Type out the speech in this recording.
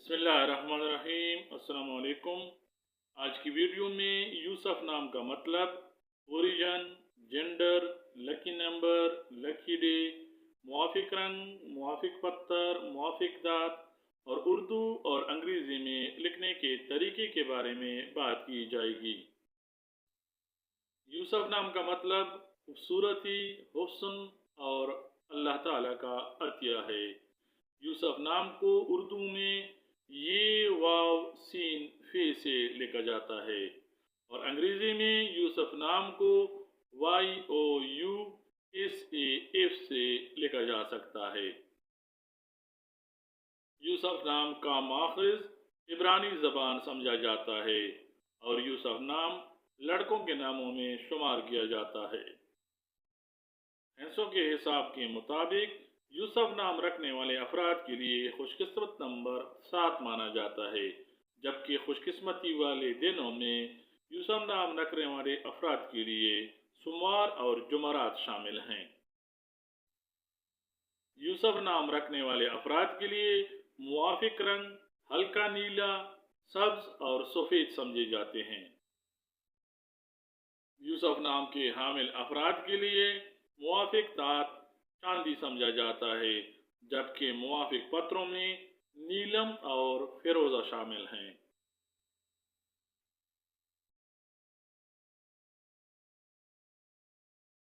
بسم اللہ الرحمن الرحیم۔ السلام علیکم۔ آج کی ویڈیو میں یوسف نام کا مطلب، اوریجن، جینڈر، لکی نمبر، لکی ڈے، موافق رنگ، موافق پتھر، موافق دات اور اردو اور انگریزی میں لکھنے کے طریقے کے بارے میں بات کی جائے گی۔ یوسف نام کا مطلب خوبصورتی، حسن اور اللہ تعالیٰ کا عطیہ ہے۔ یوسف نام کو اردو میں یہ واو سین فے سے لکھا جاتا ہے اور انگریزی میں یوسف نام کو Y O U S A F سے لکھا جا سکتا ہے۔ یوسف نام کا ماخذ عبرانی زبان سمجھا جاتا ہے اور یوسف نام لڑکوں کے ناموں میں شمار کیا جاتا ہے۔ ہندسوں کے حساب کے مطابق یوسف نام رکھنے والے افراد کے لیے خوش قسمت نمبر 7 مانا جاتا ہے، جبکہ خوش قسمتی والے دنوں میں یوسف نام رکھنے والے افراد کے لیے سوموار اور جمعرات شامل ہیں۔ یوسف نام رکھنے والے افراد کے لیے موافق رنگ ہلکا نیلا، سبز اور سفید سمجھے جاتے ہیں۔ یوسف نام کے حامل افراد کے لیے موافق دات چاندی سمجھا جاتا ہے، جبکہ موافق پتھروں میں نیلم اور فیروزہ شامل ہیں۔